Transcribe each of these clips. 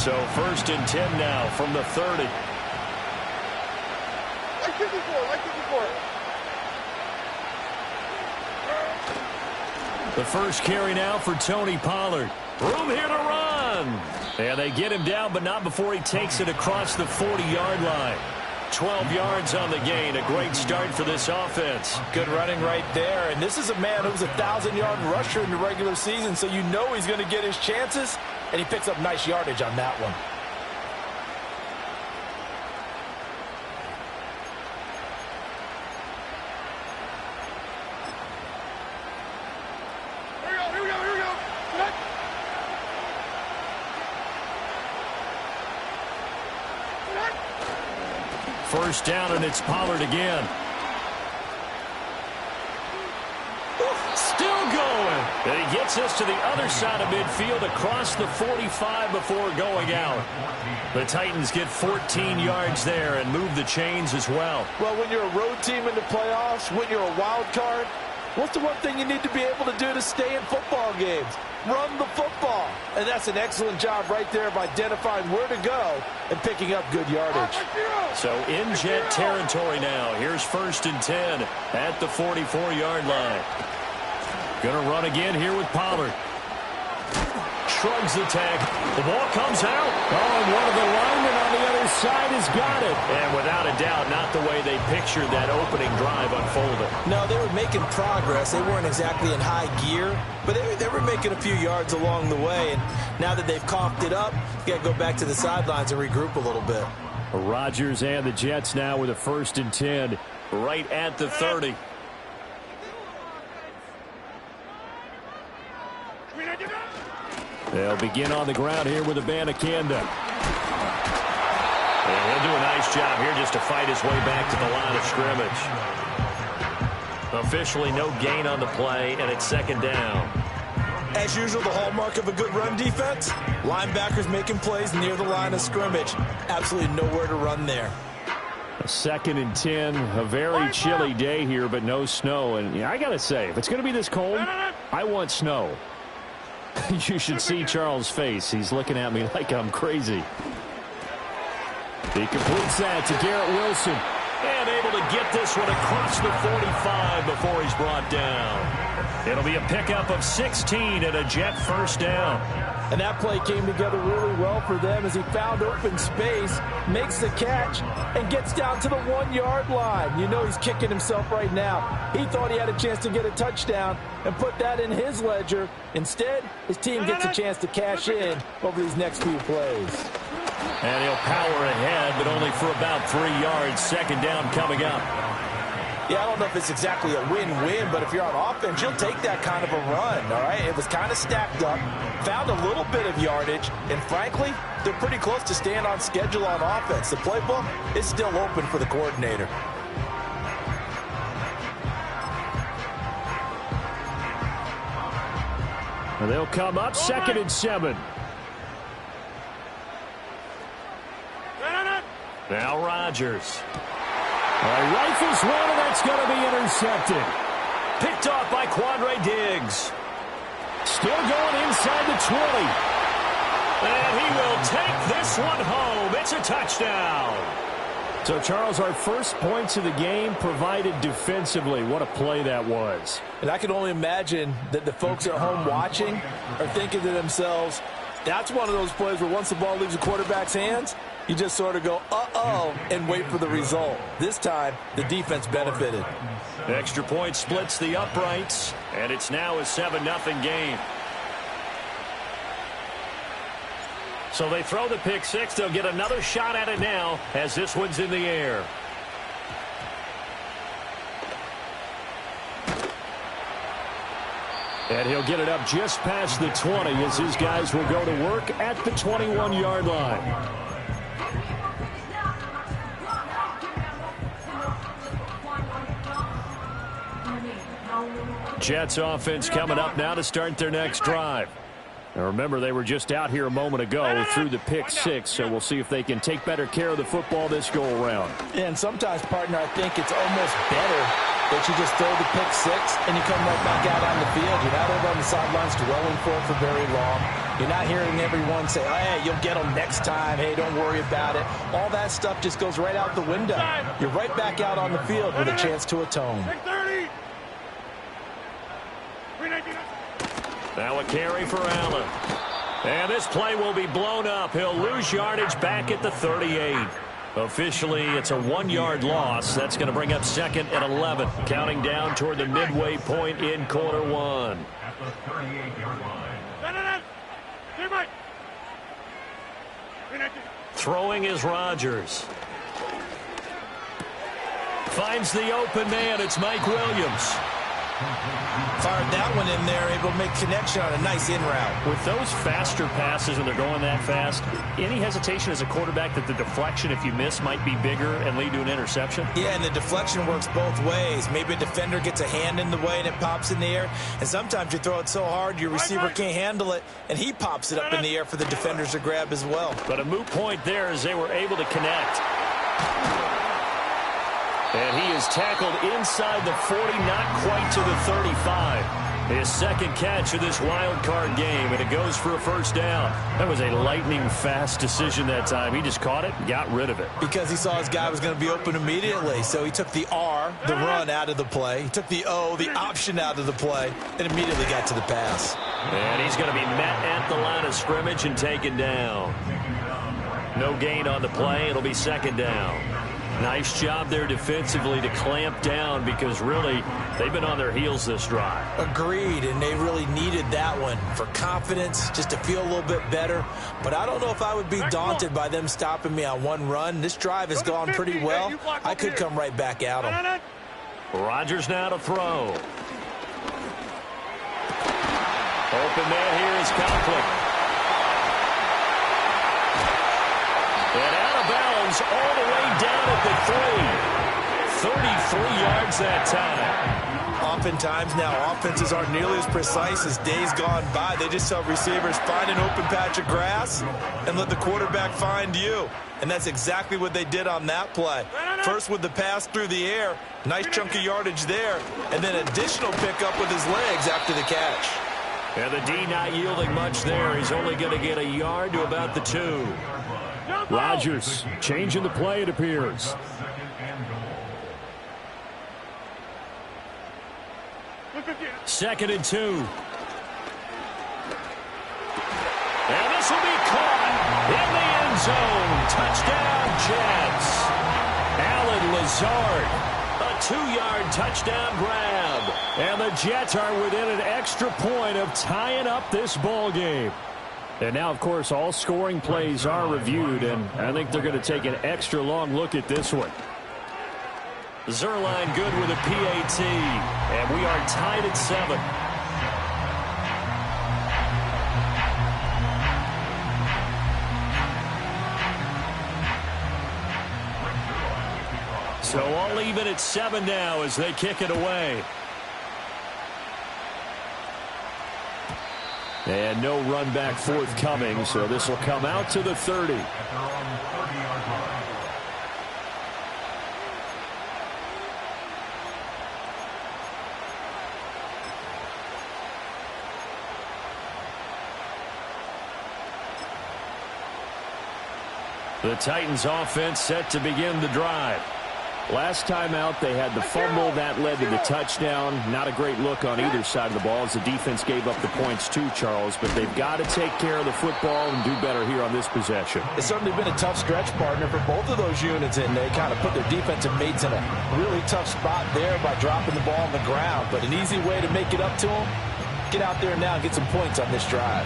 So 1st and 10 now from the 30. Like 54. The first carry now for Tony Pollard. Room here to run. And they get him down, but not before he takes it across the 40-yard line. 12 yards on the gain. A great start for this offense. Good running right there. And this is a man who was a 1,000-yard rusher in the regular season, so you know he's going to get his chances. And he picks up nice yardage on that one. First down, and it's Pollard again. Still going. And he gets us to the other side of midfield across the 45 before going out. The Titans get 14 yards there and move the chains as well. Well, when you're a road team in the playoffs, when you're a wild card, what's the one thing you need to be able to do to stay in football games? Run the football. And that's an excellent job right there of identifying where to go and picking up good yardage. So in Jet territory now. Here's 1st and 10 at the 44-yard line. Gonna run again here with Pollard. Shrugs the tag. The ball comes out. Oh, and one of the linemen on the other side has got it. And without a doubt, not the way they pictured that opening drive unfolded. No, they were making progress. They weren't exactly in high gear, but they were making a few yards along the way. And now that they've coughed it up, you got to go back to the sidelines and regroup a little bit. Rodgers and the Jets now with a 1st and 10 right at the 30. They'll begin on the ground here with Abanikanda. And he'll do a nice job here just to fight his way back to the line of scrimmage. Officially no gain on the play, and it's 2nd down. As usual, the hallmark of a good run defense, linebackers making plays near the line of scrimmage. Absolutely nowhere to run there. A 2nd and 10, a very chilly day here, but no snow. And yeah, I got to say, if it's going to be this cold, I want snow. You should see Charles' face. He's looking at me like I'm crazy. He completes that to Garrett Wilson. And able to get this one across the 45 before he's brought down. It'll be a pickup of 16 and a Jet 1st down. And that play came together really well for them as he found open space, makes the catch, and gets down to the 1-yard line. You know he's kicking himself right now. He thought he had a chance to get a touchdown and put that in his ledger. Instead, his team gets a chance to cash in over these next few plays. And he'll power ahead, but only for about 3 yards. 2nd down coming up. Yeah, I don't know if it's exactly a win-win, but if you're on offense, you'll take that kind of a run, all right? It was kind of stacked up, found a little bit of yardage, and frankly, they're pretty close to staying on schedule on offense. The playbook is still open for the coordinator. And they'll come up 2nd and 7. Now Rodgers. Rifles one, and that's going to be intercepted. Picked off by Quandre Diggs. Still going inside the 20. And he will take this one home. It's a touchdown. So, Charles, our first points of the game provided defensively. What a play that was. And I can only imagine that the folks at home watching are thinking to themselves, that's one of those plays where once the ball leaves the quarterback's hands, you just sort of go, uh-oh, and wait for the result. This time, the defense benefited. Extra point splits the uprights, and it's now a 7-0 game. So they throw the pick six. They'll get another shot at it now as this one's in the air. And he'll get it up just past the 20 as his guys will go to work at the 21-yard line. Jets offense coming up now to start their next drive. Now remember, they were just out here a moment ago through the pick six, so we'll see if they can take better care of the football this go-around. And sometimes, partner, I think it's almost better that you just throw the pick six and you come right back out on the field. You're not over on the sidelines dwelling for it for very long. You're not hearing everyone say, hey, you'll get them next time. Hey, don't worry about it. All that stuff just goes right out the window. You're right back out on the field with a chance to atone. Now a carry for Allen. And this play will be blown up. He'll lose yardage back at the 38. Officially, it's a 1-yard loss. That's going to bring up 2nd and 11. Counting down toward the midway point in quarter 1. At the 38-yard line. Throwing is Rodgers. Finds the open man. It's Mike Williams. Fired that one in there, able to make connection on a nice in route. With those faster passes when they're going that fast, any hesitation as a quarterback that the deflection, if you miss, might be bigger and lead to an interception? Yeah, and the deflection works both ways. Maybe a defender gets a hand in the way and it pops in the air. And sometimes you throw it so hard your receiver can't handle it, and he pops it up in the air for the defenders to grab as well. But a moot point there as they were able to connect. And he is tackled inside the 40, not quite to the 35. His second catch of this wild card game, and it goes for a first down. That was a lightning-fast decision that time. He just caught it and got rid of it. Because he saw his guy was going to be open immediately. So he took the R, the run, out of the play. He took the O, the option, out of the play, and immediately got to the pass. And he's going to be met at the line of scrimmage and taken down. No gain on the play. It'll be 2nd down. Nice job there defensively to clamp down because really they've been on their heels this drive. Agreed, and they really needed that one for confidence, just to feel a little bit better. But I don't know if I would be daunted by them stopping me on one run. This drive has gone pretty well. I could come right back at them. Rodgers now to throw. Open man here is Conklin. And out of bounds all the way down at the 33 yards that time. Oftentimes now offenses aren't nearly as precise as days gone by. They just tell receivers, find an open patch of grass and let the quarterback find you. And that's exactly what they did on that play. First with the pass through the air, nice chunk of yardage there, and then additional pickup with his legs after the catch. And the D not yielding much there. He's only going to get a yard to about the 2. Rodgers changing the play, it appears. Second and 2. And this will be caught in the end zone. Touchdown, Jets. Allen Lazard, a 2-yard touchdown grab. And the Jets are within an extra point of tying up this ball game. And now, of course, all scoring plays are reviewed, and I think they're going to take an extra long look at this one. Zuerlein good with a PAT, and we are tied at 7. So all even at 7 now as they kick it away. And no run back forthcoming, so this will come out to the 30. The Titans offense set to begin the drive. Last time out, they had the fumble that led to the touchdown. Not a great look on either side of the ball as the defense gave up the points too, Charles. But they've got to take care of the football and do better here on this possession. It's certainly been a tough stretch, partner, for both of those units, and they kind of put their defensive mates in a really tough spot there by dropping the ball on the ground. But an easy way to make it up to them, get out there now and get some points on this drive.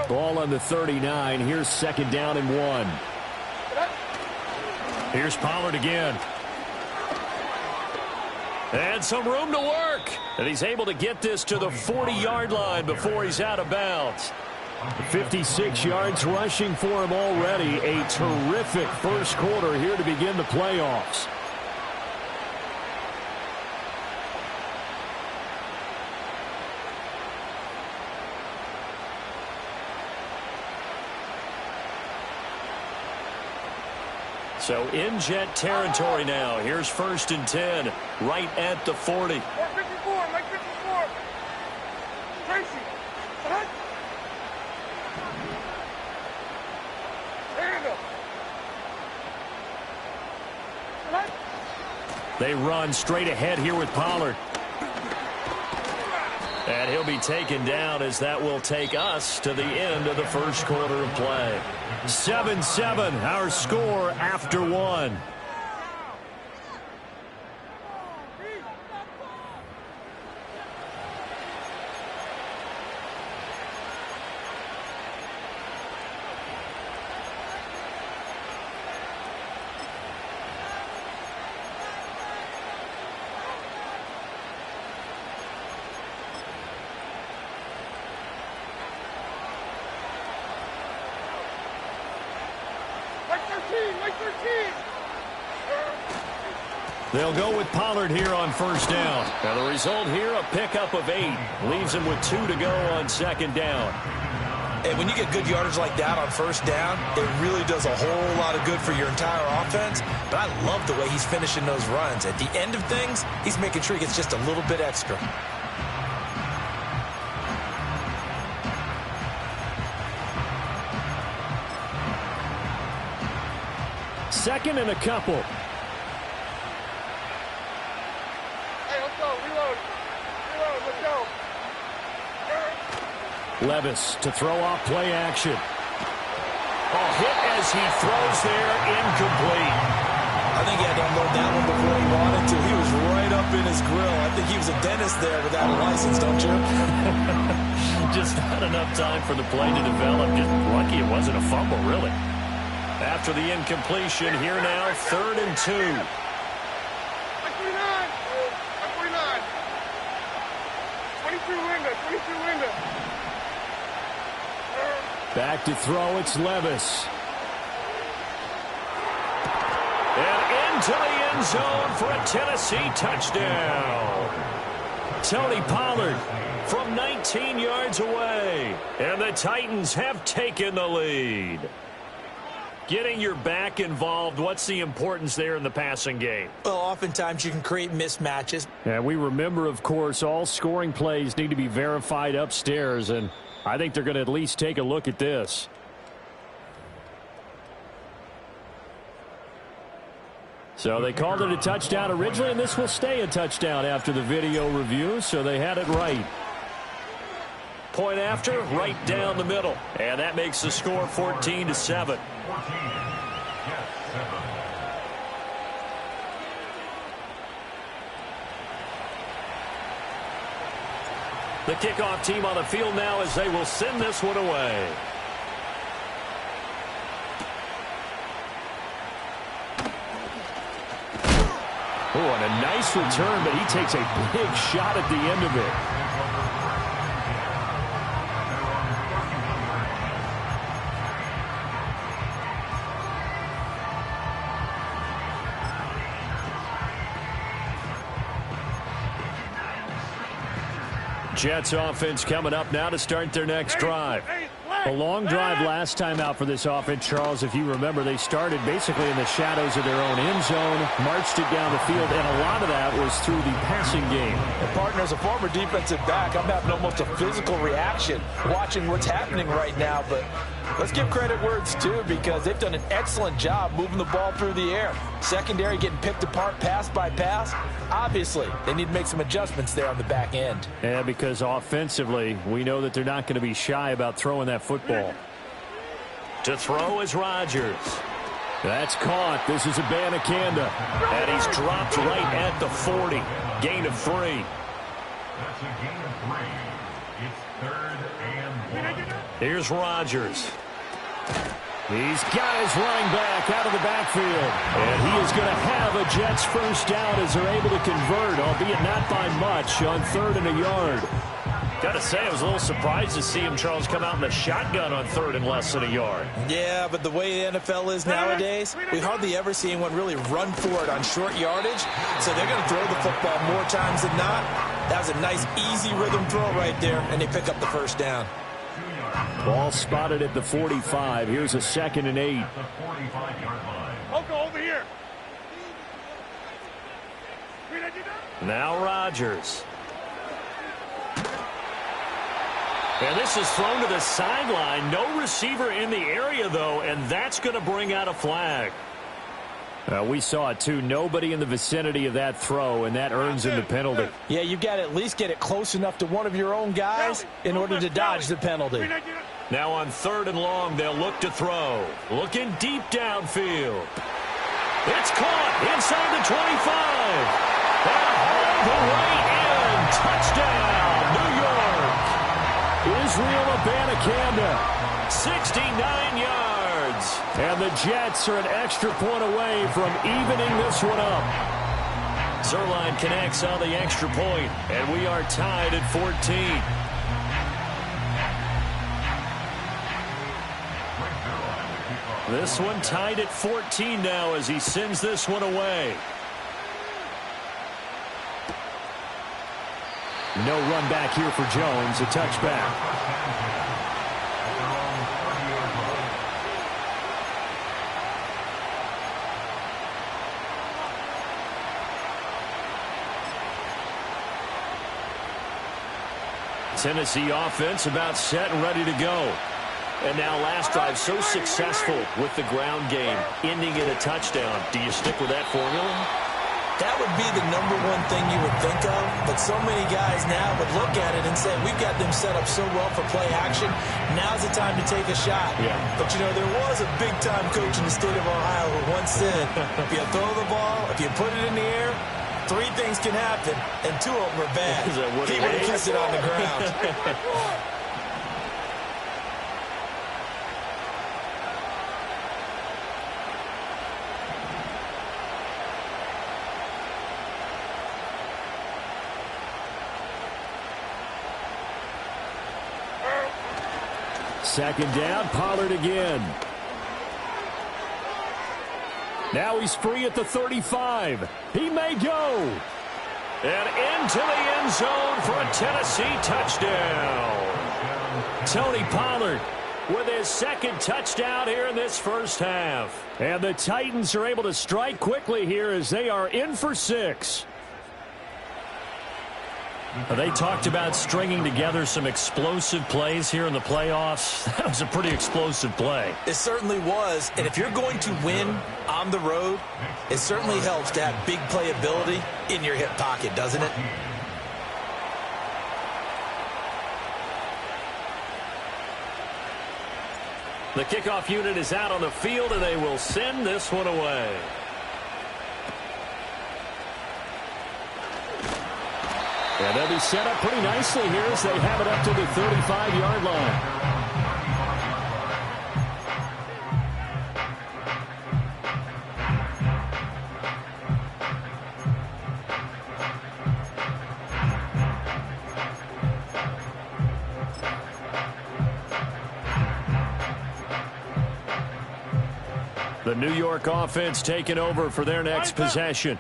Ball on the 39. Here's 2nd down and 1. Here's Pollard again. And some room to work. And he's able to get this to the 40-yard line before he's out of bounds. 56 yards rushing for him already. A terrific first quarter here to begin the playoffs. So in Jet territory now. Here's 1st and 10, right at the 40. Mike 54. Tracy. They run straight ahead here with Pollard. And he'll be taken down as that will take us to the end of the first quarter of play. 7-7, our score after one. They'll go with Pollard here on 1st down. Now the result here, a pickup of 8. Leaves him with 2 to go on 2nd down. And when you get good yardage like that on 1st down, it really does a whole lot of good for your entire offense. But I love the way he's finishing those runs. At the end of things, he's making sure he gets just a little bit extra. Second and a couple. Levis to throw off play action. Hit as he throws there, incomplete. I think he had to unload that one before he wanted to. He was right up in his grill. I think he was a dentist there without a license, don't you? Just not enough time for the play to develop. Just lucky it wasn't a fumble, really. After the incompletion, here now, 3rd and 2. 49. Back to throw, it's Levis. And into the end zone for a Tennessee touchdown. Tony Pollard from 19 yards away. And the Titans have taken the lead. Getting your back involved, what's the importance there in the passing game? Well, oftentimes you can create mismatches. And we remember, of course, all scoring plays need to be verified upstairs, and I think they're going to at least take a look at this. So they called it a touchdown originally, and this will stay a touchdown after the video review, so they had it right. Point after, right down the middle. And that makes the score 14-7. The kickoff team on the field now as they will send this one away. Oh, and a nice return, but he takes a big shot at the end of it. Jets offense coming up now to start their next drive. A long drive last time out for this offense, Charles. If you remember, they started basically in the shadows of their own end zone, marched it down the field, and a lot of that was through the passing game. And partner, as a former defensive back, I'm having almost a physical reaction watching what's happening right now. But let's give credit where it's due, because they've done an excellent job moving the ball through the air. Secondary getting picked apart pass by pass. Obviously, they need to make some adjustments there on the back end. Yeah, because offensively, we know that they're not going to be shy about throwing that football. To throw is Rodgers. That's caught. This is Abanikanda. And he's dropped right at the 40. Gain of 3. That's a gain of 3. It's 3rd and 1. Here's Rodgers. He's got his running back out of the backfield. And he is going to have a Jets first down as they're able to convert, albeit not by much, on 3rd and a yard. Got to say, I was a little surprised to see him, Charles, come out in the shotgun on 3rd and less than a yard. Yeah, but the way the NFL is nowadays, we hardly ever see anyone really run for it on short yardage. So they're going to throw the football more times than not. That was a nice, easy rhythm throw right there, and they pick up the first down. 2 yards. Ball spotted at the 45. Here's a 2nd and 8. At the 45-yard line. I'll go over here. Now Rodgers. And this is thrown to the sideline. No receiver in the area, though, and that's going to bring out a flag. We saw it, too. Nobody in the vicinity of that throw, and that earns him the penalty. Yeah, you've got to at least get it close enough to one of your own guys in order to dodge the penalty. Now on 3rd and long, they'll look to throw. Looking deep downfield. It's caught inside the 25. And hauled the right in. Touchdown, New York. Israel Abanikanda, 69 yards. And the Jets are an extra point away from evening this one up. Zerline connects on the extra point, and we are tied at 14. This one tied at 14 now as he sends this one away. No run back here for Jones. A touchback. Tennessee offense about set and ready to go. And now last drive so successful with the ground game, ending in a touchdown. Do you stick with that formula? That would be the #1 thing you would think of, but so many guys now would look at it and say, we've got them set up so well for play action, now's the time to take a shot. Yeah. But, you know, there was a big-time coach in the state of Ohio who once said, if you throw the ball, if you put it in the air, 3 things can happen, and 2 of them are bad. He would have kept it on the ground. Second down, Pollard again. Now he's free at the 35. He may go. And into the end zone for a Tennessee touchdown. Tony Pollard with his 2nd touchdown here in this first half. And the Titans are able to strike quickly here as they are in for 6. They talked about stringing together some explosive plays here in the playoffs. That was a pretty explosive play. It certainly was. And if you're going to win on the road, it certainly helps to have big playability in your hip pocket, doesn't it? The kickoff unit is out on the field, and they will send this one away. And they'll be set up pretty nicely here as they have it up to the 35-yard line. The New York offense taking over for their next possession.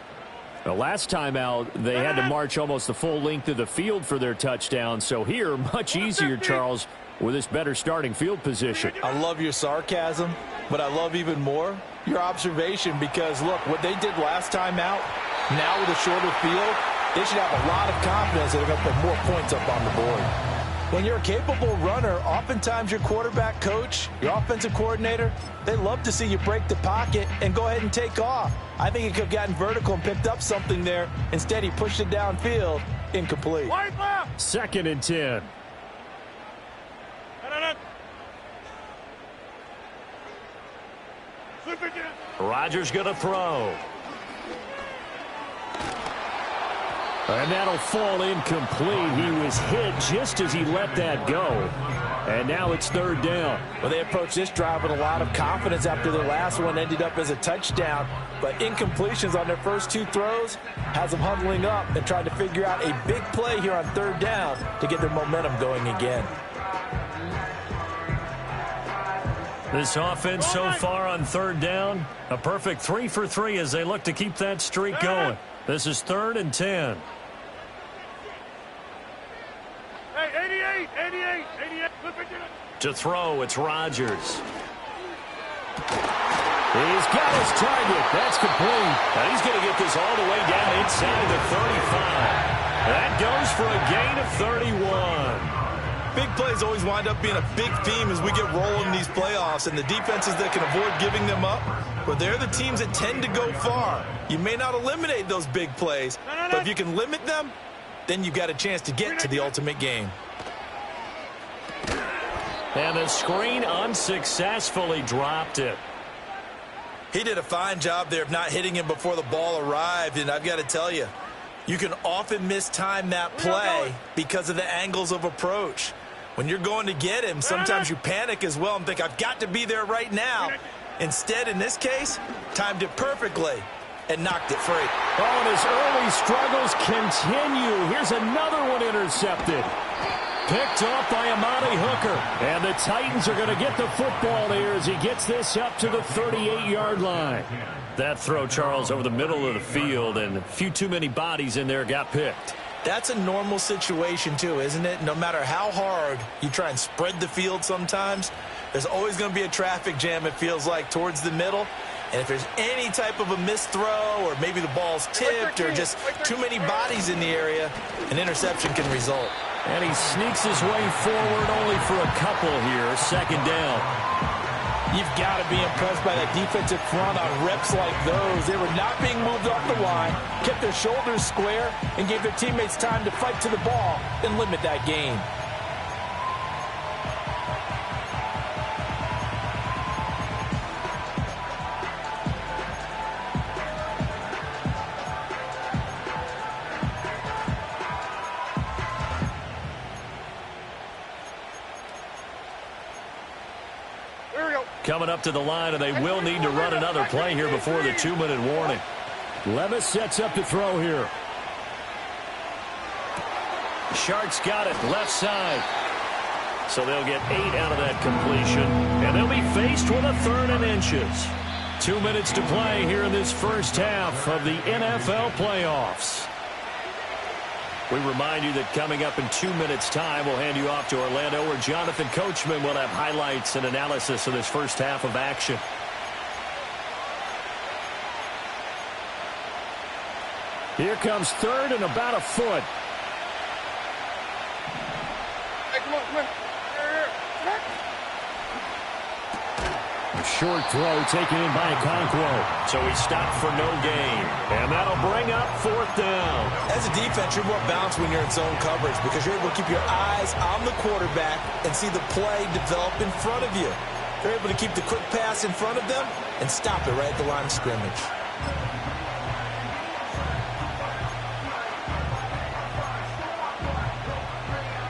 The last time out, they had to march almost the full length of the field for their touchdown. So here, much easier, Charles, with this better starting field position. I love your sarcasm, but I love even more your observation because, look, what they did last time out, now with a shorter field, they should have a lot of confidence that they're going to put more points up on the board. When you're a capable runner, oftentimes your quarterback coach, your offensive coordinator, they love to see you break the pocket and go ahead and take off. I think he could have gotten vertical and picked up something there. Instead, he pushed it downfield, incomplete. 2nd and 10. Rodgers going to throw. And that'll fall incomplete. He was hit just as he let that go. And now it's 3rd down. Well, they approached this drive with a lot of confidence after their last one ended up as a touchdown. But incompletions on their first 2 throws has them huddling up and trying to figure out a big play here on 3rd down to get their momentum going again. This offense so far on 3rd down, a perfect 3 for 3 as they look to keep that streak going. This is 3rd and 10. Hey, 88. To throw, it's Rodgers. He's got his target. That's complete. And he's going to get this all the way down inside the 35. That goes for a gain of 31. Big plays always wind up being a big theme as we get rolling these playoffs, and the defenses that can avoid giving them up, well, they're the teams that tend to go far. You may not eliminate those big plays, but if you can limit them, then you've got a chance to get to the ultimate game. And the screen unsuccessfully dropped it. He did a fine job there of not hitting him before the ball arrived, and I've got to tell you, you can often mistime that play because of the angles of approach. When you're going to get him, sometimes you panic as well and think, I've got to be there right now. Instead, in this case, timed it perfectly and knocked it free. Oh, and his early struggles continue. Here's another one intercepted. Picked off by Amani Hooker. And the Titans are going to get the football here as he gets this up to the 38-yard line. That throw, Charles, over the middle of the field, and a few too many bodies in there got picked. That's a normal situation, too, isn't it? No matter how hard you try and spread the field sometimes, there's always going to be a traffic jam, it feels like, towards the middle. And if there's any type of a missed throw or maybe the ball's tipped or just too many bodies in the area, an interception can result. And he sneaks his way forward only for a couple here. Second down. You've got to be impressed by that defensive front on reps like those. They were not being moved off the line, kept their shoulders square, and gave their teammates time to fight to the ball and limit that gain. Coming up to the line, and they will need to run another play here before the 2-minute warning. Levis sets up to throw here. Sharks got it left side. So they'll get 8 out of that completion, and they'll be faced with a 3rd and inches. 2 minutes to play here in this first half of the NFL playoffs. We remind you that coming up in 2 minutes' time, we'll hand you off to Orlando, where Jonathan Coachman will have highlights and analysis of this first half of action. Here comes 3rd and about a foot. Hey, come on, come on. A short throw taken in by Okonkwo. So he stopped for no gain. And that'll bring up 4th down. As a defense, you're more balanced when you're in zone coverage because you're able to keep your eyes on the quarterback and see the play develop in front of you. You're able to keep the quick pass in front of them and stop it right at the line of scrimmage.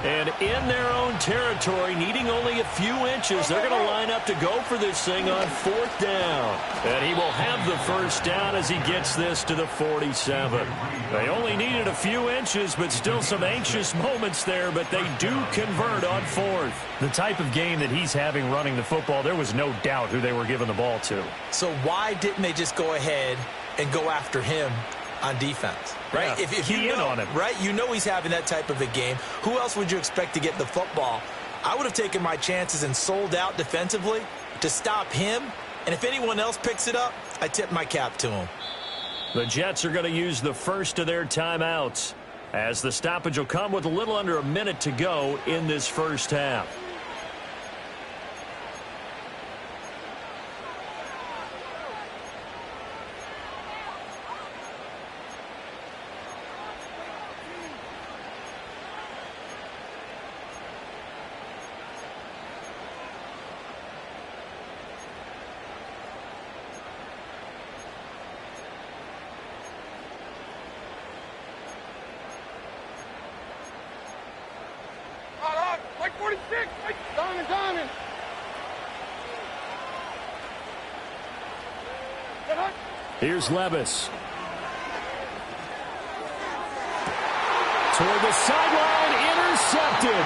And in their own territory, needing only a few inches, they're going to line up to go for this thing on 4th down. And he will have the first down as he gets this to the 47. They only needed a few inches, but still some anxious moments there, but they do convert on 4th. The type of game that he's having running the football, there was no doubt who they were giving the ball to. So why didn't they just go ahead and go after him on defense, right? Yeah, if you know, on him. right, you know he's having that type of a game. Who else would you expect to get the football? I would have taken my chances and sold out defensively to stop him. And if anyone else picks it up, I tip my cap to him. The Jets are going to use the first of their timeouts as the stoppage will come with a little under a minute to go in this first half. Like 46. Like Diamond. Here's Levis. Toward the sideline, intercepted.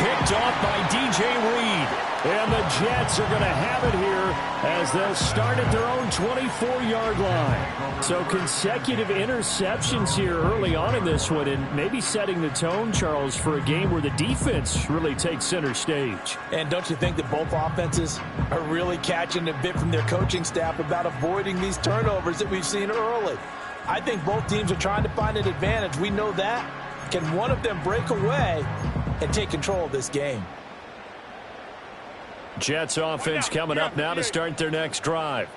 picked off by DJ Reed. And the Jets are going to have it here as they'll start at their own 24-yard line. So consecutive interceptions here early on in this one, and maybe setting the tone, Charles, for a game where the defense really takes center stage. And don't you think that both offenses are really catching a bit from their coaching staff about avoiding these turnovers that we've seen early? I think both teams are trying to find an advantage. We know that. Can one of them break away and take control of this game? Jets offense coming up now to start their next drive.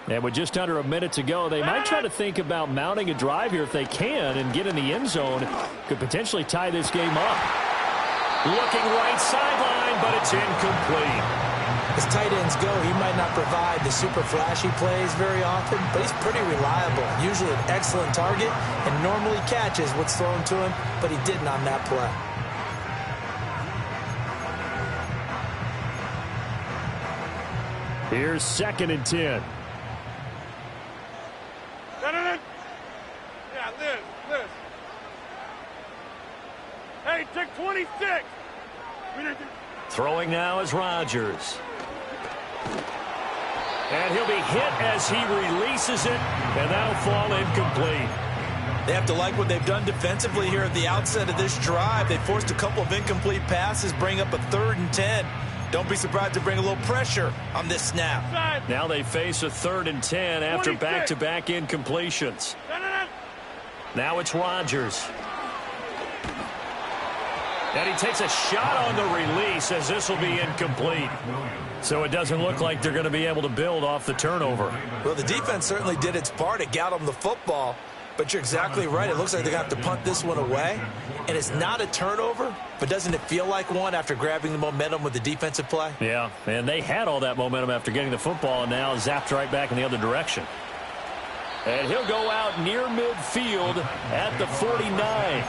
And with just under a minute to go, they might try to think about mounting a drive here if they can and get in the end zone. Could potentially tie this game up. Looking right sideline, but it's incomplete. As tight ends go, he might not provide the super flashy plays very often, but he's pretty reliable. Usually an excellent target and normally catches what's thrown to him, but he didn't on that play. Here's 2nd and 10. Yeah, this. Hey, take 26. Throwing now is Rodgers. And he'll be hit as he releases it, and that'll fall incomplete. They have to like what they've done defensively here at the outset of this drive. They forced a couple of incomplete passes, bring up a 3rd and 10. Don't be surprised to bring a little pressure on this snap. Now they face a 3rd and 10 after back-to-back incompletions. Now it's Rodgers. And he takes a shot on the release as this will be incomplete. So it doesn't look like they're going to be able to build off the turnover. Well, the defense certainly did its part. It got them the football. But you're exactly right. It looks like they're going to have to punt this one away. And it's not a turnover, but doesn't it feel like one after grabbing the momentum with the defensive play? Yeah, and they had all that momentum after getting the football and now zapped right back in the other direction. And he'll go out near midfield at the 49.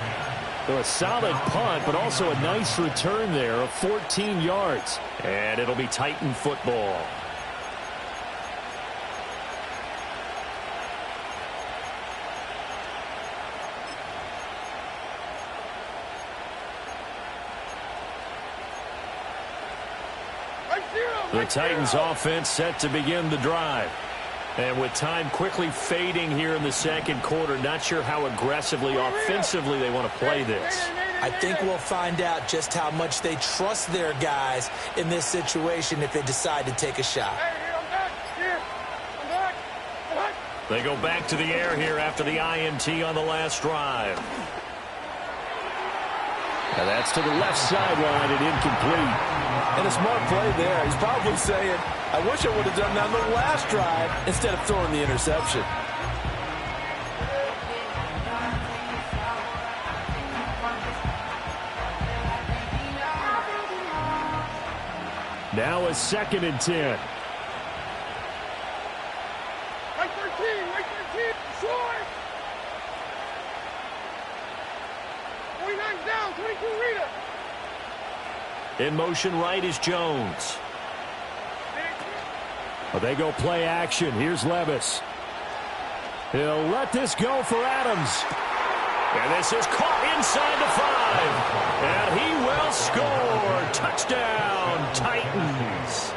So a solid punt, but also a nice return there of 14 yards. And it'll be Titan football. The Titans offense set to begin the drive. And with time quickly fading here in the second quarter, not sure how aggressively, offensively they want to play this. I think we'll find out just how much they trust their guys in this situation if they decide to take a shot. They go back to the air here after the INT on the last drive. And that's to the left sideline and incomplete. And a smart play there. He's probably saying, I wish I would have done that on the last drive instead of throwing the interception. Now a 2nd and 10. Right 13, short. 49 down, 22 Rita. In motion right is Jones. Well, they go play action. Here's Levis. He'll let this go for Adams. And this is caught inside the 5. And he will score. Touchdown, Titans.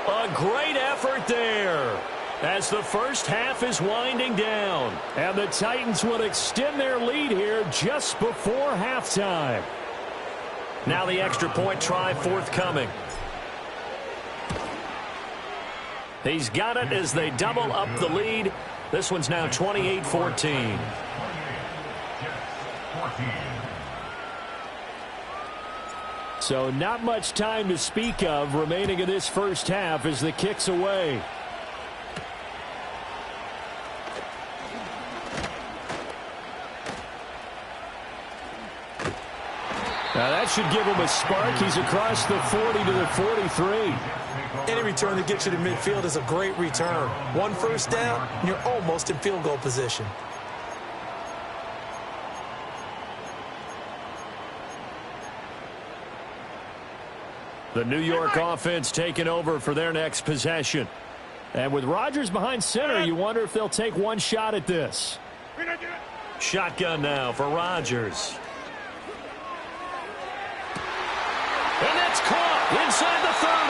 A great effort there as the first half is winding down. And the Titans will extend their lead here just before halftime. Now the extra point try forthcoming. He's got it as they double up the lead. This one's now 28-14. So not much time to speak of remaining in this first half as the kick's away. Now that should give him a spark. He's across the 40 to the 43. Any return that gets you to midfield is a great return. One first down, and you're almost in field goal position. The New York offense taking over for their next possession. And with Rodgers behind center, you wonder if they'll take one shot at this. Shotgun now for Rodgers.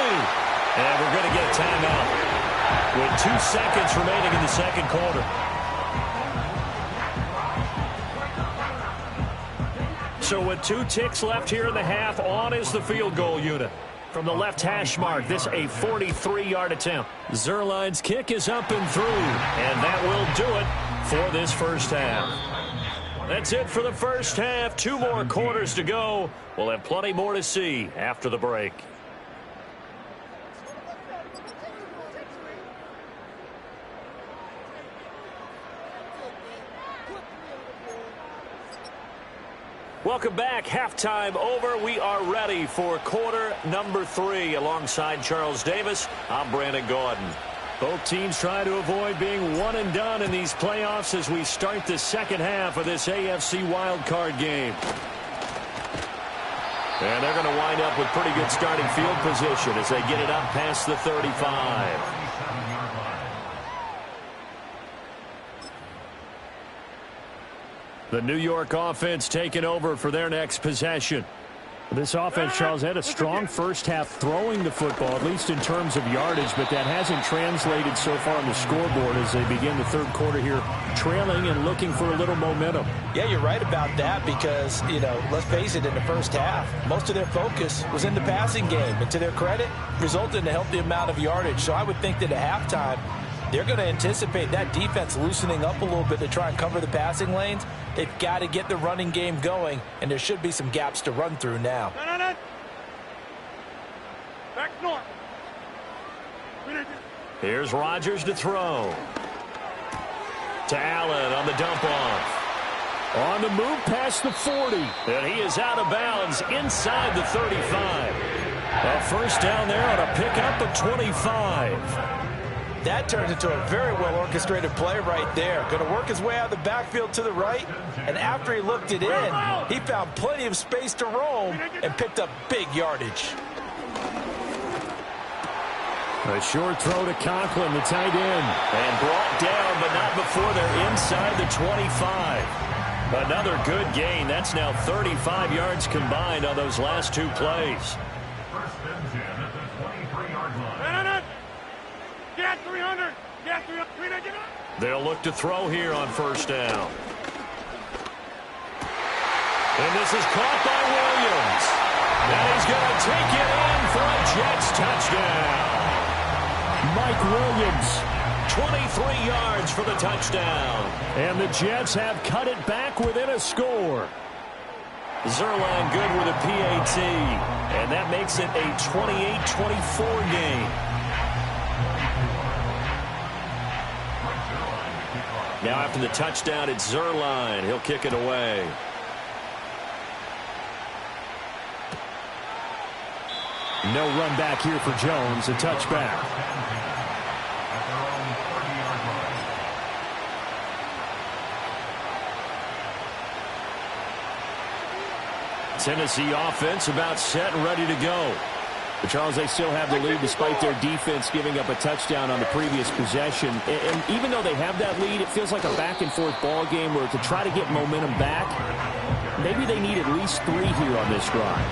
And we're going to get a timeout with 2 seconds remaining in the second quarter. So with 2 ticks left here in the half, on is the field goal unit. From the left hash mark, this a 43-yard attempt. Zuerlein's kick is up and through, and that will do it for this first half. That's it for the first half. 2 more quarters to go. We'll have plenty more to see after the break. Welcome back. Halftime over. We are ready for quarter number 3. Alongside Charles Davis, I'm Brandon Gaudin. Both teams try to avoid being one and done in these playoffs as we start the second half of this AFC wildcard game. And they're going to wind up with pretty good starting field position as they get it up past the 35. The New York offense taking over for their next possession. This offense, Charles, had a strong first half throwing the football, at least in terms of yardage, but that hasn't translated so far on the scoreboard as they begin the third quarter here, trailing and looking for a little momentum. Yeah, you're right about that because, let's face it, in the first half, most of their focus was in the passing game. And to their credit, resulted in a healthy amount of yardage. So I would think that at halftime, they're going to anticipate that defense loosening up a little bit to try and cover the passing lanes. They've got to get the running game going, and there should be some gaps to run through now. No. Back north. Here's Rodgers to throw. To Allen on the dump off. On the move past the 40. And he is out of bounds inside the 35. A first down there on a pickup of 25. That turns into a very well-orchestrated play right there. Going to work his way out of the backfield to the right, and after he looked it in, he found plenty of space to roam and picked up big yardage. A short throw to Conklin, the tight end. And brought down, but not before they're inside the 25. Another good gain. That's now 35 yards combined on those last 2 plays. First and 10 at the 23-yard line. Get 300. Get 300. They'll look to throw here on first down. And this is caught by Williams. And he's going to take it in for a Jets touchdown. Mike Williams, 23 yards for the touchdown. And the Jets have cut it back within a score. Zuerlein good with a PAT. And that makes it a 28-24 game. Now after the touchdown, it's Zuerlein. He'll kick it away. No run back here for Jones. A touchback. Tennessee offense about set and ready to go. But Charles, they still have the lead despite their defense giving up a touchdown on the previous possession. And even though they have that lead, it feels like a back-and-forth ball game where to try to get momentum back, maybe they need at least 3 here on this drive.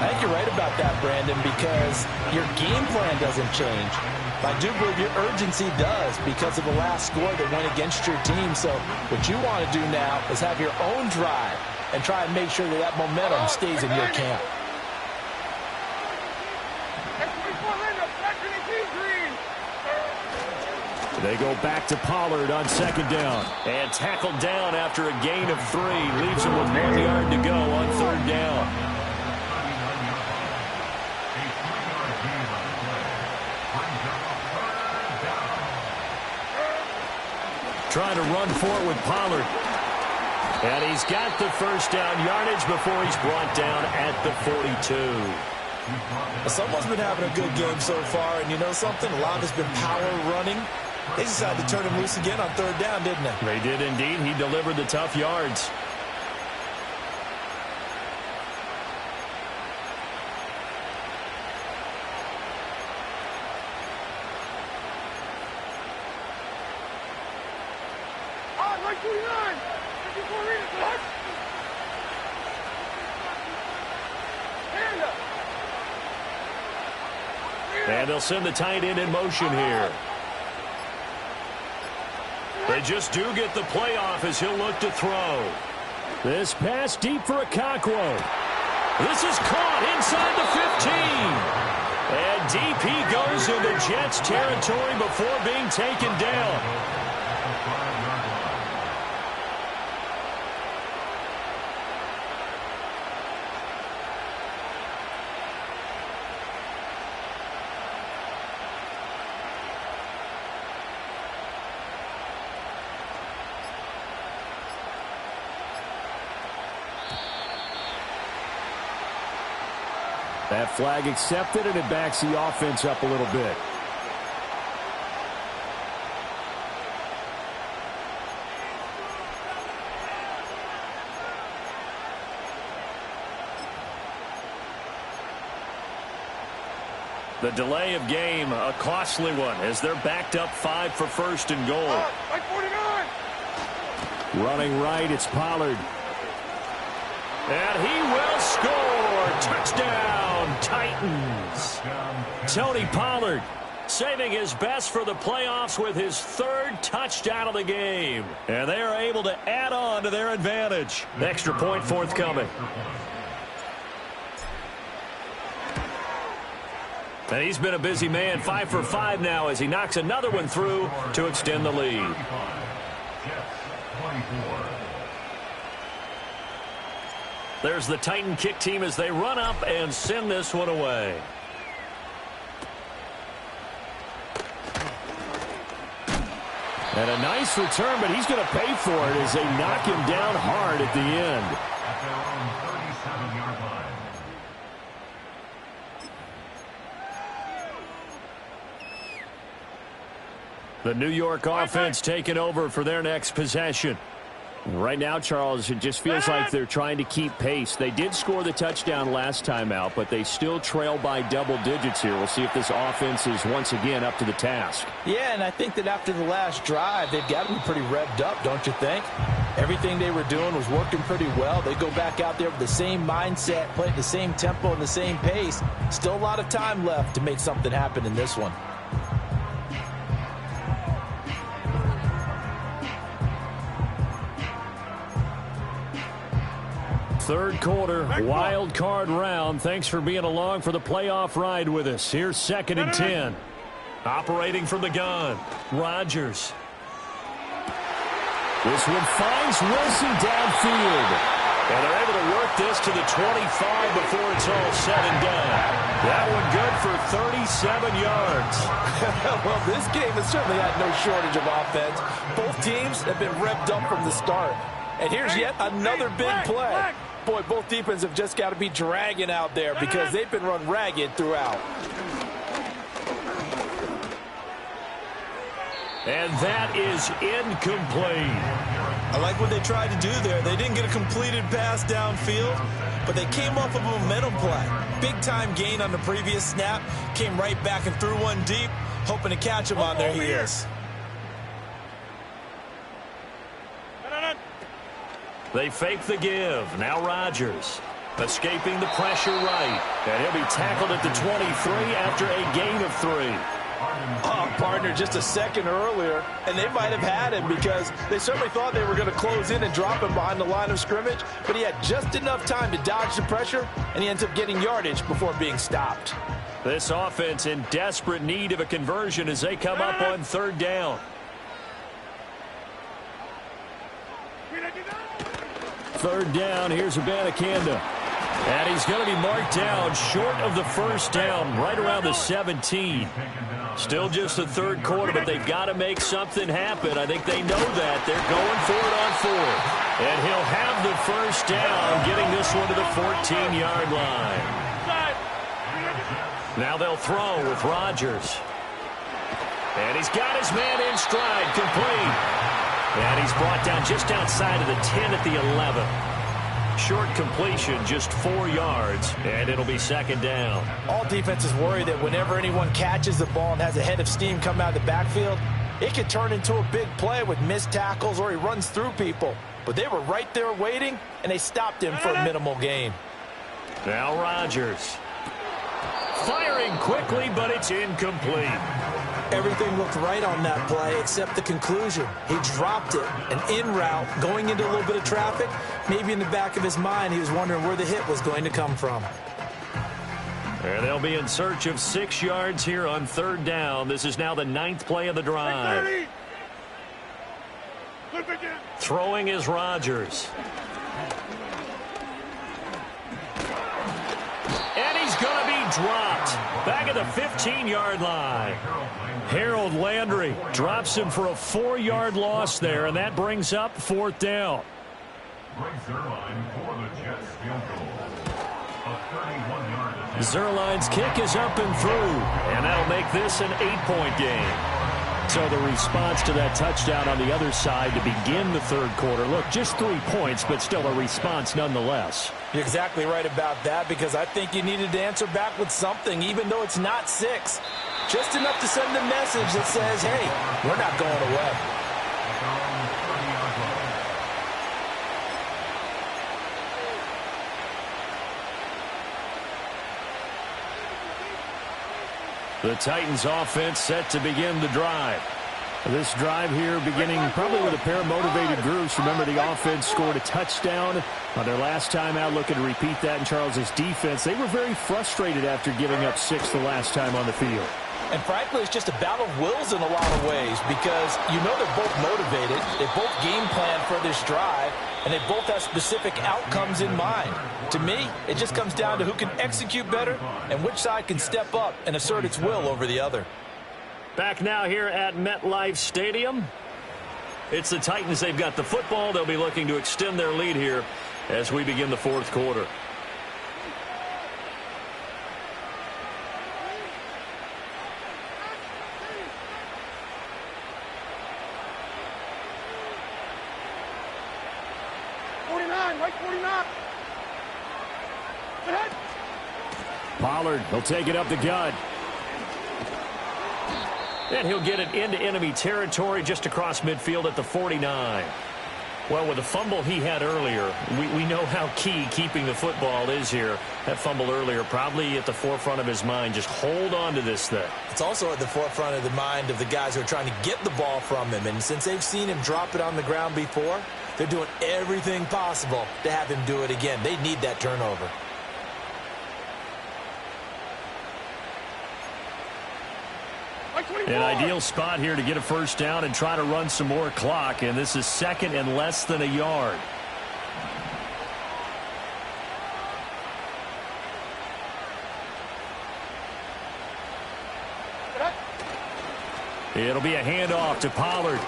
I think you're right about that, Brandon, because your game plan doesn't change. I do believe your urgency does because of the last score that went against your team. So what you want to do now is have your own drive and try and make sure that that momentum stays in your camp. They go back to Pollard on second down. And tackled down after a gain of 3. Leaves him with 1 yard to go on third down. Trying to run for it with Pollard. And he's got the first down yardage before he's brought down at the 42. Someone's been having a good game so far, and you know something? A lot of it's been power running. They decided to turn him loose again on third down, didn't they? They did indeed. He delivered the tough yards. Right 29. 54 meters. Hand up. And they'll send the tight end in motion here. They just do get the playoff as he'll look to throw. This pass deep for Okonkwo. This is caught inside the 15. And deep he goes into Jets territory before being taken down. That flag accepted, and it backs the offense up a little bit. The delay of game, a costly one, as they're backed up 5 for first and goal. Right 49. Running right, it's Pollard. And he will score. Touchdown, Titans. Tony Pollard saving his best for the playoffs with his 3rd touchdown of the game. And they are able to add on to their advantage. Extra point forthcoming. And he's been a busy man, 5 for 5 now as he knocks another one through to extend the lead. There's the Titan kick team as they run up and send this one away. And a nice return, but he's going to pay for it as they knock him down hard at the end. At their own 37-yard line. The New York offense taking over for their next possession. Right now, Charles, it just feels like they're trying to keep pace. They did score the touchdown last time out, but they still trail by double digits here. We'll see if this offense is once again up to the task. Yeah, and I think that after the last drive, they've got to be pretty revved up, don't you think? Everything they were doing was working pretty well. They go back out there with the same mindset, play at the same tempo and the same pace. Still a lot of time left to make something happen in this one. Third quarter, wild card round. Thanks for being along for the playoff ride with us. Here's 2nd and 10. Operating from the gun, Rodgers. This one finds Wilson downfield. And they're able to work this to the 25 before it's all said and done. That one good for 37 yards. Well, this game has certainly had no shortage of offense. Both teams have been revved up from the start. And here's yet another big play. Boy, both defenses have just got to be dragging out there because they've been run ragged throughout. And that is incomplete. I like what they tried to do there. They didn't get a completed pass downfield, but they came off of a momentum play. Big-time gain on the previous snap. Came right back and threw one deep, hoping to catch him on their heels. They fake the give. Now Rodgers escaping the pressure right. And he'll be tackled at the 23 after a gain of 3. Oh, partner, just a second earlier, and they might have had him because they certainly thought they were going to close in and drop him behind the line of scrimmage, but he had just enough time to dodge the pressure, and he ends up getting yardage before being stopped. This offense in desperate need of a conversion as they come up on 3rd down. Third down, here's Abanikanda. And he's going to be marked down short of the first down, right around the 17. Still just the third quarter, but they've got to make something happen. I think they know that. They're going for it on 4th. And he'll have the first down, getting this one to the 14-yard line. Now they'll throw with Rodgers. And he's got his man in stride, complete. And he's brought down just outside of the 10 at the 11. Short completion, just 4 yards, and it'll be 2nd down. All defenses worry that whenever anyone catches the ball and has a head of steam come out of the backfield, it could turn into a big play with missed tackles or he runs through people. But they were right there waiting, and they stopped him for a minimal gain. Now Rodgers. firing quickly, but it's incomplete. Everything looked right on that play except the conclusion. He dropped it, an in route, going into a little bit of traffic. Maybe in the back of his mind, he was wondering where the hit was going to come from. And they'll be in search of 6 yards here on 3rd down. This is now the 9th play of the drive. Throwing is Rodgers. And he's going to be dropped. Back at the 15-yard line. Harold Landry drops him for a 4-yard loss there, and that brings up 4th down. Zerline's kick is up and through, and that'll make this an 8-point game. So the response to that touchdown on the other side to begin the 3rd quarter. Look, just 3 points, but still a response nonetheless. You're exactly right about that, because I think you needed to answer back with something, even though it's not 6. Just enough to send a message that says, hey, we're not going away. The Titans offense set to begin the drive. This drive here beginning probably with a pair of motivated groups. Remember, the offense scored a touchdown on their last time out. Looking to repeat that in Charles's defense. They were very frustrated after giving up 6 the last time on the field. And frankly, it's just a battle of wills in a lot of ways, because you know they're both motivated. They both game plan for this drive, and they both have specific outcomes in mind. To me, it just comes down to who can execute better and which side can step up and assert its will over the other. Back now here at MetLife Stadium. It's the Titans. They've got the football. They'll be looking to extend their lead here as we begin the 4th quarter. Pollard, he'll take it up the gut. And he'll get it into enemy territory just across midfield at the 49. Well, with the fumble he had earlier, we know how key keeping the football is here. That fumble earlier probably at the forefront of his mind. Just hold on to this thing. It's also at the forefront of the mind of the guys who are trying to get the ball from him. And since they've seen him drop it on the ground before, they're doing everything possible to have him do it again. They need that turnover. An ideal spot here to get a first down and try to run some more clock, and this is 2nd and less than a yard. It'll be a handoff to Pollard.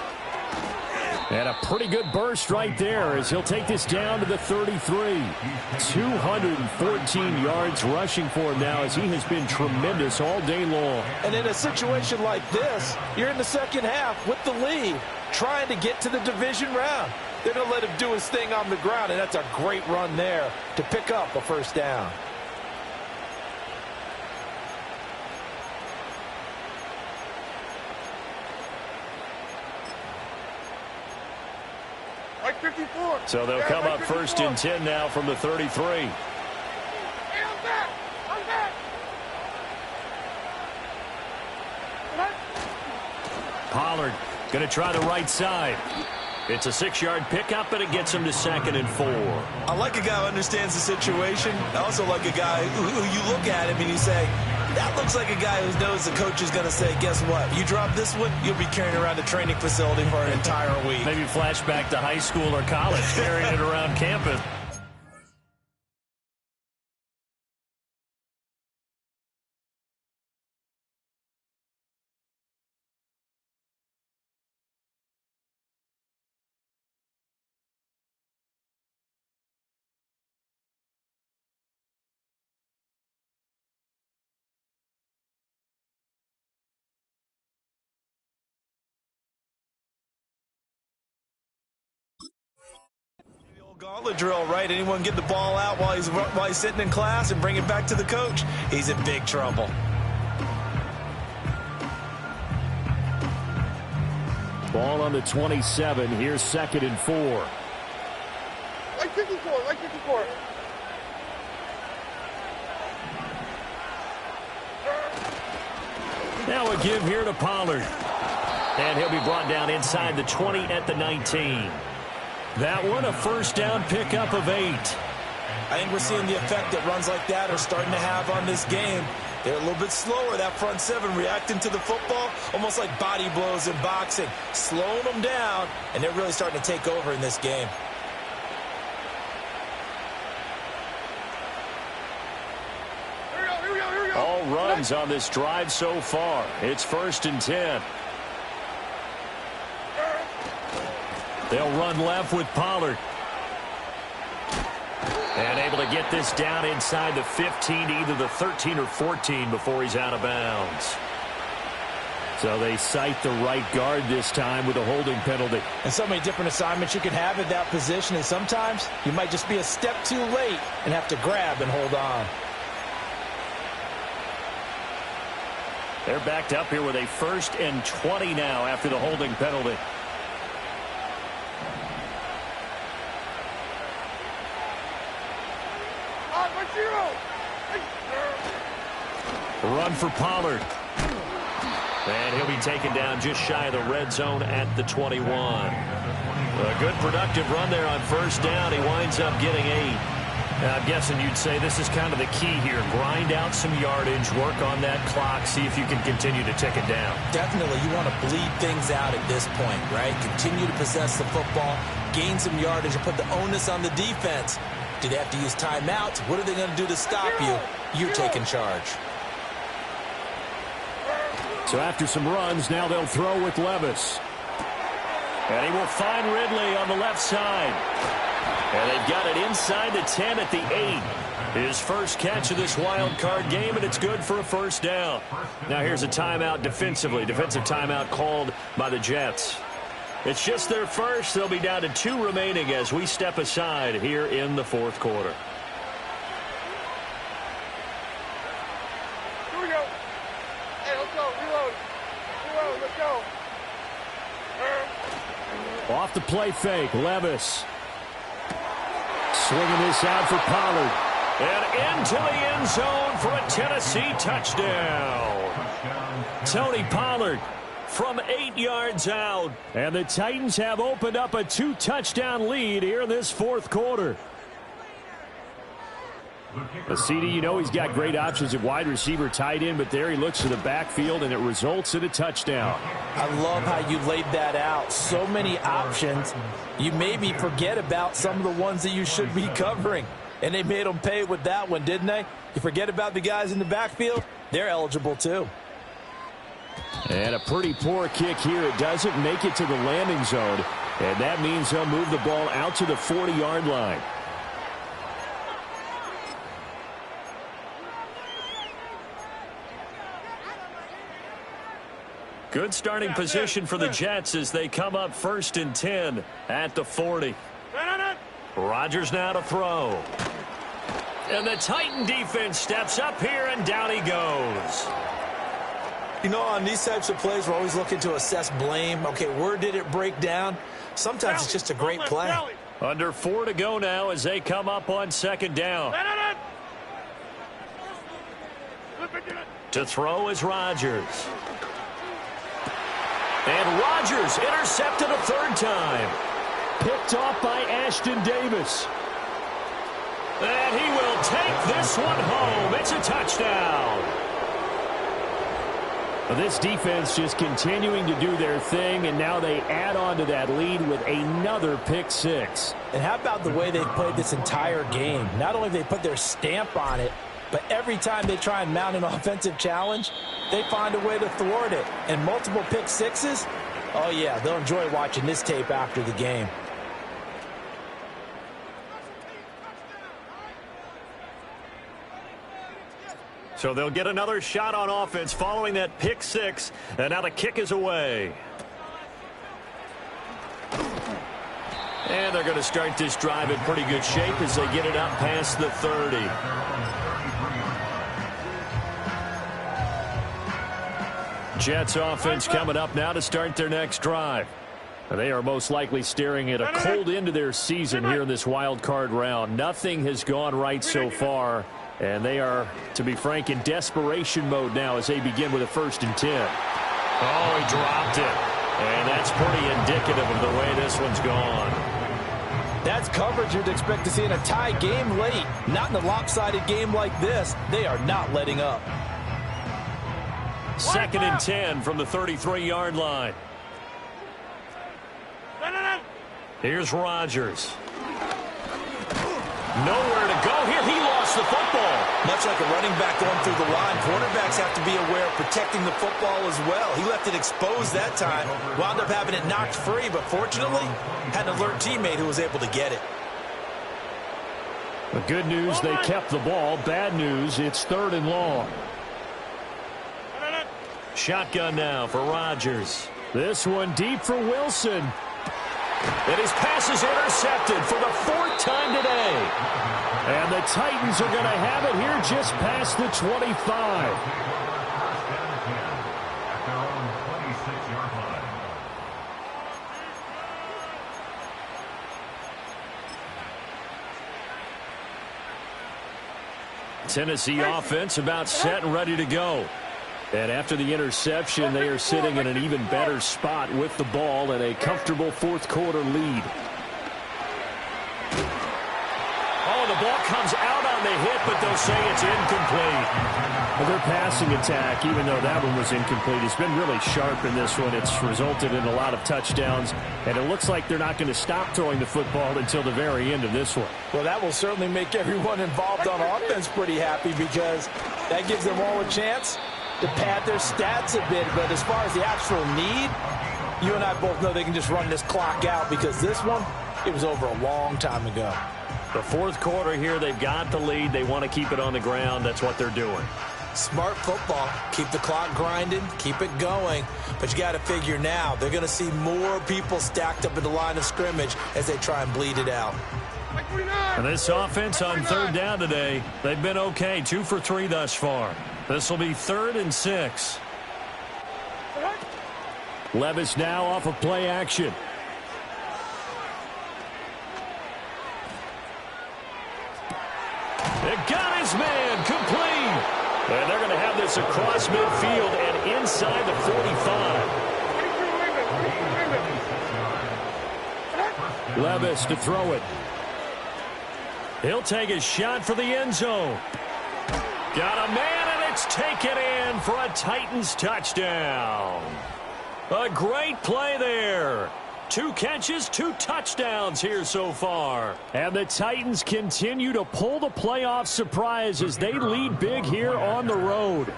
And a pretty good burst right there as he'll take this down to the 33. 214 yards rushing for him now as he has been tremendous all day long. And in a situation like this, you're in the second half with the lead, trying to get to the division round. They're going to let him do his thing on the ground, and that's a great run there to pick up a first down. So they'll come up 1st and 10 now from the 33. Pollard going to try the right side. It's a 6-yard pickup, and it gets him to 2nd and 4. I like a guy who understands the situation. I also like a guy who you look at him and you say, that looks like a guy who knows the coach is going to say, guess what? You drop this one, you'll be carrying around a training facility for an entire week. Maybe flashback to high school or college, carrying it around campus. Gauntlet drill, right? Anyone get the ball out while he's sitting in class and bring it back to the coach? He's in big trouble. Ball on the 27. Here's 2nd and 4. Like 54, like 54. Now a give here to Pollard. And he'll be brought down inside the 20 at the 19. That one a first down pickup of 8. I think we're seeing the effect that runs like that are starting to have on this game. They're a little bit slower, that front seven, reacting to the football, almost like body blows in boxing, slowing them down, and they're really starting to take over in this game. Here we go. All runs on this drive so far. It's 1st and 10. They'll run left with Pollard. And able to get this down inside the 15 to either the 13 or 14 before he's out of bounds. So they cite the right guard this time with a holding penalty. And so many different assignments you can have at that position, and sometimes you might just be a step too late and have to grab and hold on. They're backed up here with a 1st and 20 now after the holding penalty. Run for Pollard. And he'll be taken down just shy of the red zone at the 21. A good productive run there on 1st down. He winds up getting 8. I'm guessing you'd say this is kind of the key here. Grind out some yardage, work on that clock, see if you can continue to tick it down. Definitely, you want to bleed things out at this point, right? Continue to possess the football, gain some yardage, and put the onus on the defense. Do they have to use timeouts? What are they going to do to stop you? You're taking charge. So after some runs, now they'll throw with Levis. And he will find Ridley on the left side. And they've got it inside the 10 at the 8. His first catch of this wild card game, and it's good for a 1st down. Now here's a timeout defensively. Defensive timeout called by the Jets. It's just their first. They'll be down to 2 remaining as we step aside here in the 4th quarter. Here we go. Hey, let's go. Reload. Let's go. Off the play fake, Levis. Swinging this out for Pollard. And into the end zone for a Tennessee touchdown. Tony Pollard from 8 yards out. And the Titans have opened up a 2-touchdown lead here in this 4th quarter. CD, you know he's got great options at wide receiver, tight end, but there he looks to the backfield, and it results in a touchdown. I love how you laid that out. So many options. You maybe forget about some of the ones that you should be covering. And they made them pay with that one, didn't they? You forget about the guys in the backfield, they're eligible too. And a pretty poor kick here. It doesn't make it to the landing zone, and that means they'll move the ball out to the 40-yard line. Good starting position for the Jets as they come up 1st and 10 at the 40. Rodgers now to throw. And the Titan defense steps up here, and down he goes. You know, on these types of plays, we're always looking to assess blame. Okay, where did it break down? Sometimes it's just a great play. Under 4 to go now as they come up on 2nd down. To throw is Rodgers. And Rodgers intercepted a 3rd time. Picked off by Ashton Davis. And he will take this one home. It's a touchdown. Well, this defense just continuing to do their thing, and now they add on to that lead with another pick 6. And how about the way they've played this entire game? Not only have they put their stamp on it, but every time they try and mount an offensive challenge, they find a way to thwart it. And multiple pick 6s, oh yeah, they'll enjoy watching this tape after the game. So they'll get another shot on offense following that pick 6, and now the kick is away. And they're going to start this drive in pretty good shape as they get it up past the 30. Jets offense coming up now to start their next drive. They are most likely staring at a cold end to their season here in this wild card round. Nothing has gone right so far And they are, to be frank, in desperation mode now as they begin with a 1st and 10. Oh, he dropped it. And that's pretty indicative of the way this one's gone. That's coverage you'd expect to see in a tie game late. Not in a lopsided game like this. They are not letting up. 2nd and 10 from the 33-yard line. Here's Rodgers. Nowhere to go here. He lost the football. Much like a running back going through the line, quarterbacks have to be aware of protecting the football as well. He left it exposed that time. Wound up having it knocked free, but fortunately, had an alert teammate who was able to get it. The good news, they kept the ball. Bad news, it's 3rd and long. Shotgun now for Rodgers. This one deep for Wilson. And his pass is intercepted for the 4th time today. And the Titans are going to have it here just past the 25. At their own 26-yard line. Tennessee offense about set and ready to go. And after the interception, they are sitting in an even better spot with the ball and a comfortable 4th quarter lead. Oh, the ball comes out on the hit, but they'll say it's incomplete. Well, their passing attack, even though that one was incomplete, has been really sharp in this one. It's resulted in a lot of touchdowns, and it looks like they're not going to stop throwing the football until the very end of this one. Well, that will certainly make everyone involved on offense pretty happy because that gives them all a chance to pad their stats a bit. But as far as the actual need, you and I both know they can just run this clock out because this one, it was over a long time ago. The 4th quarter here, they've got the lead. They want to keep it on the ground. That's what they're doing. Smart football. Keep the clock grinding. Keep it going. But you got to figure now, they're going to see more people stacked up in the line of scrimmage as they try and bleed it out. And this offense on 3rd down today, they've been okay. 2 for 3 thus far. This will be 3rd and 6. Levis now off of play action. It got his man complete. And they're going to have this across midfield and inside the 45. Levis to throw it. He'll take a shot for the end zone. Got a man, and it's taken in for a Titans touchdown. A great play there. 2 catches, 2 touchdowns here so far. And the Titans continue to pull the playoff surprise as they lead big here on the road.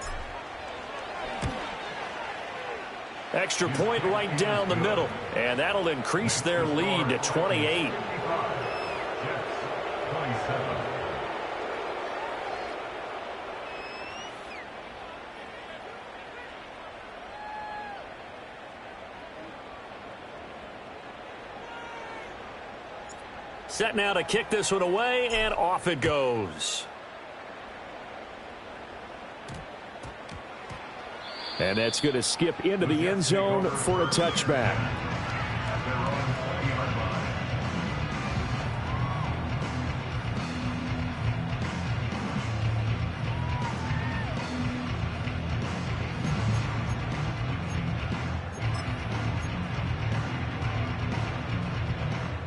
Extra point right down the middle, and that'll increase their lead to 28. Set now to kick this one away, and off it goes. And that's going to skip into the end zone for a touchback.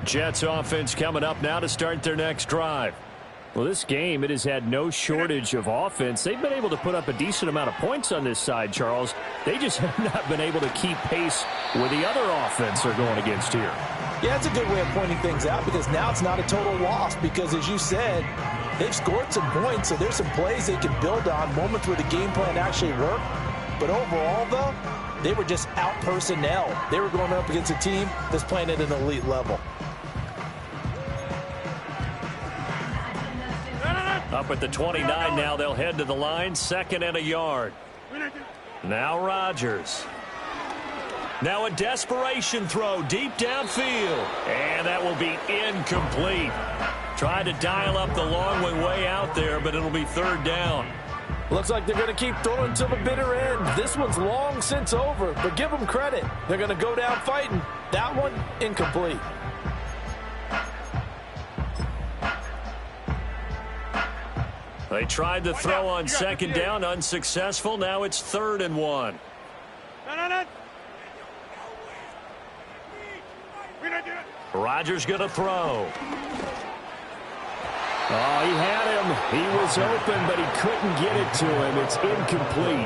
Jets offense coming up now to start their next drive. Well, this game, it has had no shortage of offense. They've been able to put up a decent amount of points on this side, Charles. They just have not been able to keep pace with the other offense they're going against here. Yeah, it's a good way of pointing things out because now it's not a total loss because, as you said, they've scored some points, so there's some plays they can build on, moments where the game plan actually worked. But overall, though, they were just out personnel. They were going up against a team that's playing at an elite level. Up at the 29 now, they'll head to the line, 2nd and a yard. Now Rodgers. Now a desperation throw deep downfield. And that will be incomplete. Tried to dial up the long way out there, but it'll be 3rd down. Looks like they're going to keep throwing to the bitter end. This one's long since over, but give them credit. They're going to go down fighting. That one, incomplete. They tried to throw on second down, unsuccessful. Now it's 3rd and 1. Rodgers going to throw. Oh, he had him. He was open, but he couldn't get it to him. It's incomplete.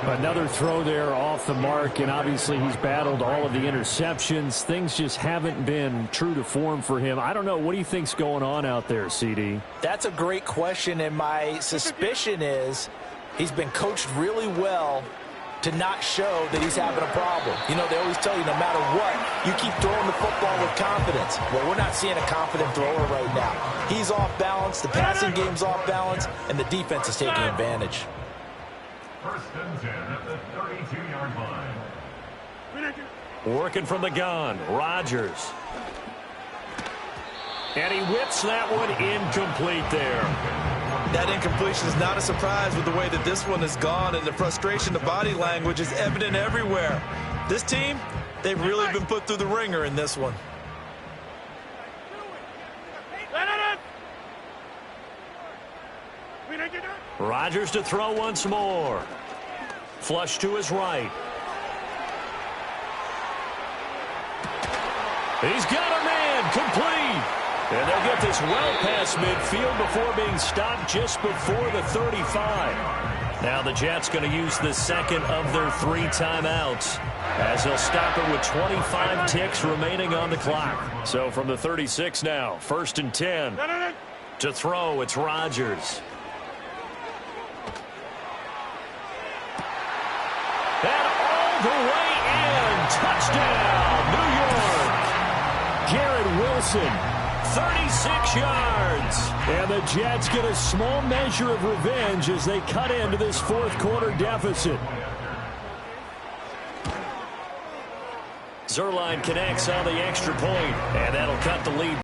Another throw there off the mark, and obviously he's battled all of the interceptions. Things just haven't been true to form for him. I don't know. What do you think's going on out there, CD? That's a great question, and my suspicion is he's been coached really well to not show that he's having a problem. You know, they always tell you no matter what, you keep throwing the football with confidence. Well, we're not seeing a confident thrower right now. He's off balance, the passing game's off balance, and the defense is taking advantage. 1st and 10 at the 32-yard line. Working from the gun, Rodgers. And he whips that one incomplete there. That incompletion is not a surprise with the way that this one has gone, and the frustration, the body language is evident everywhere. This team, they've really been put through the ringer in this one. Rodgers to throw once more. Flush to his right. He's got a man, complete. And they'll get this well past midfield before being stopped just before the 35. Now the Jets going to use the second of their 3 timeouts, as they'll stop it with 25 ticks remaining on the clock. So from the 36 now, 1st and 10. To throw, it's Rodgers. And all the way in. Touchdown, New York. Garrett Wilson, 36 yards. And the Jets get a small measure of revenge as they cut into this 4th quarter deficit. Zuerlein connects on the extra point, and that'll cut the lead.